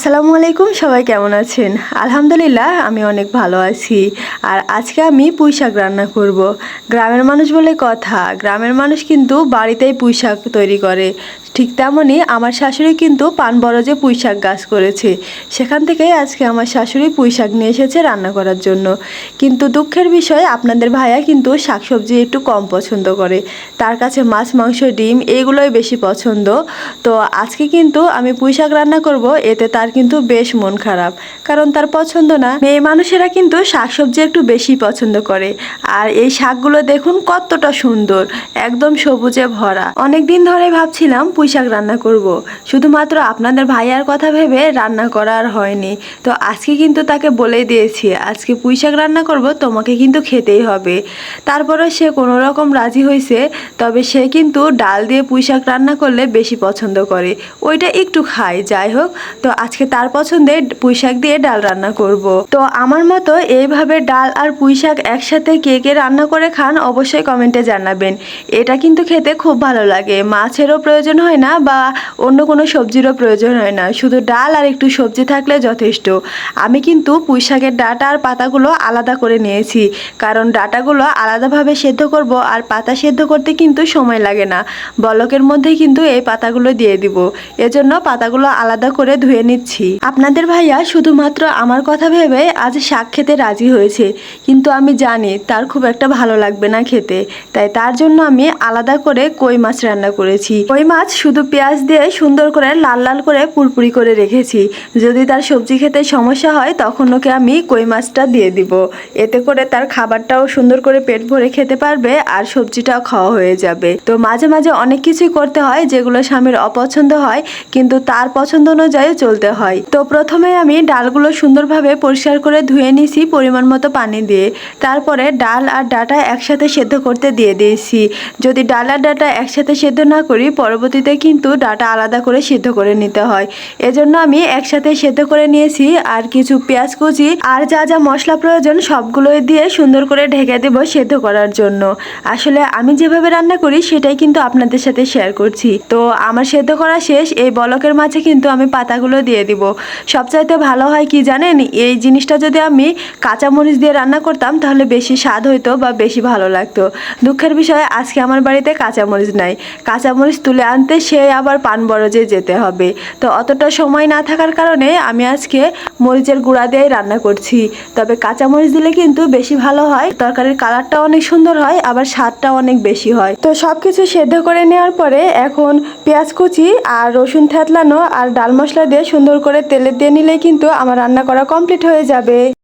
আসসালামু আলাইকুম, সবাই কেমন আছেন? আলহামদুলিল্লাহ আমি অনেক ভালো আছি। আর আজকে আমি পুঁই শাক রান্না করব। গ্রামের মানুষ বলে কথা, গ্রামের মানুষ কিন্তু বাড়িতেই পুঁই শাক তৈরি করে। ঠিক তেমনই আমার শাশুড়ি কিন্তু পানবরজে পুঁই শাক গাছ করেছে। সেখান থেকেই আজকে আমার শাশুড়ি পুঁই শাক নিয়ে এসেছে রান্না করার জন্য। কিন্তু দুঃখের বিষয়, আপনাদের ভাইয়া কিন্তু শাকসবজি একটু কম পছন্দ করে। তার কাছে মাছ, মাংস, ডিম এগুলোই বেশি পছন্দ। তো আজকে কিন্তু আমি পুঁই শাক রান্না করব, এতে তার কিন্তু বেশ মন খারাপ, কারণ তার পছন্দ না। মেয়ে মানুষেরা কিন্তু শাকসবজি একটু বেশি পছন্দ করে। আর এই শাকগুলো দেখুন কতটা সুন্দর, একদম সবুজে ভরা। অনেক দিন ধরে ভাবছিলাম পুঁই শাক রান্না করব, শুধুমাত্র আপনাদের ভাইয়ার কথা ভেবে রান্না করা আর হয়নি। তো আজকে কিন্তু তাকে বলেই দিয়েছি আজকে পুঁই শাক রান্না করব, তোমাকে কিন্তু খেতেই হবে। তারপরে সে কোনো রকম রাজি হয়েছে। তবে সে কিন্তু ডাল দিয়ে পুঁই শাক রান্না করলে বেশি পছন্দ করে, ওইটা একটু খায়। যাই হোক, তো আজকে তার পছন্দে পুঁই শাক দিয়ে ডাল রান্না করব। তো আমার মতো এইভাবে ডাল আর পুঁই শাক একসাথে কে কে রান্না করে খান অবশ্যই কমেন্টে জানাবেন। এটা কিন্তু খেতে খুব ভালো লাগে, মাছেরও প্রয়োজন হয় না বা অন্য কোনো সবজিরও প্রয়োজন হয় না, শুধু ডাল আর একটু সবজি থাকলে যথেষ্ট। আমি কিন্তু পুঁই শাকের ডাঁটা আর পাতাগুলো আলাদা করে নিয়েছি, কারণ ডাঁটাগুলো আলাদাভাবে সেদ্ধ করব আর পাতা সেদ্ধ করতে কিন্তু সময় লাগে না। বলকের মধ্যেই কিন্তু এই পাতাগুলো দিয়ে দিব, এজন্য পাতাগুলো আলাদা করে ধুয়ে নিচ্ছি। আপনাদের ভাইয়া শুধুমাত্র আমার কথা ভেবে আজ শাক খেতে রাজি হয়েছে, কিন্তু আমি জানি তার খুব একটা ভালো লাগবে না খেতে। তাই তার জন্য আমি আলাদা করে কই মাছ রান্না করেছি। কই মাছ শুধু পেঁয়াজ দিয়ে সুন্দর করে লাল লাল করে পুরপুরি করে রেখেছি। যদি তার সবজি খেতে সমস্যা হয় তখন ওকে আমি কই মাছটা দিয়ে দিব, এতে করে তার খাবারটাও সুন্দর করে পেট ভরে খেতে পারবে আর সবজিটাও খাওয়া হয়ে যাবে। তো মাঝে মাঝে অনেক কিছুই করতে হয় যেগুলো স্বামীর অপছন্দ হয়, কিন্তু তার পছন্দ অনুযায়ী চলতে হয়। তো প্রথমে আমি ডালগুলো সুন্দরভাবে পরিষ্কার করে ধুয়ে নিয়েছি পরিমাণ মতো পানি দিয়ে। তারপরে ডাল আর ডাঁটা একসাথে সেদ্ধ করতে দিয়ে দিয়েছি। যদি ডাল আর ডাঁটা একসাথে সেদ্ধ না করি, পরবর্তীতে কিন্তু ডাঁটা আলাদা করে সিদ্ধ করে নিতে হয়। এজন্য আমি একসাথে সেদ্ধ করে নিয়েছি। আর কিছু পেঁয়াজ কুচি আর যা যা মশলা প্রয়োজন সবগুলোই দিয়ে সুন্দর করে ঢেকে দেব সেদ্ধ করার জন্য। আসলে আমি যেভাবে রান্না করি সেটাই কিন্তু আপনাদের সাথে শেয়ার করছি। তো আমার সেদ্ধ করা শেষ, এই বলকের মাঝে কিন্তু আমি পাতাগুলো দিয়ে দিব। সবচাইতে ভালো হয় কি জানেন, এই জিনিসটা যদি আমি কাঁচামরিচ দিয়ে রান্না করতাম তাহলে বেশি স্বাদ হইতো বা বেশি ভালো লাগতো। দুঃখের বিষয় আজকে আমার বাড়িতে কাঁচামরিচ নাই। কাঁচামরিচ তুলে আনতে সে আবার পানবরজে যেতে হবে। তো অতটা সময় না থাকার কারণে আমি আজকে মরিচের গুঁড়া দিয়েই রান্না করছি। তবে কাঁচামরিচ দিলে কিন্তু বেশি ভালো হয়, তরকারির কালারটা অনেক সুন্দর হয়, আবার স্বাদটা অনেক বেশি হয়। তো সবকিছু সেদ্ধ করে নেওয়ার পরে এখন পেঁয়াজ কুচি আর রসুন থেতলানো আর ডাল মশলা দিয়ে সুন্দর করে তেলে দিয়ে নিলেই কিন্তু আমার রান্না করা কমপ্লিট হয়ে যাবে।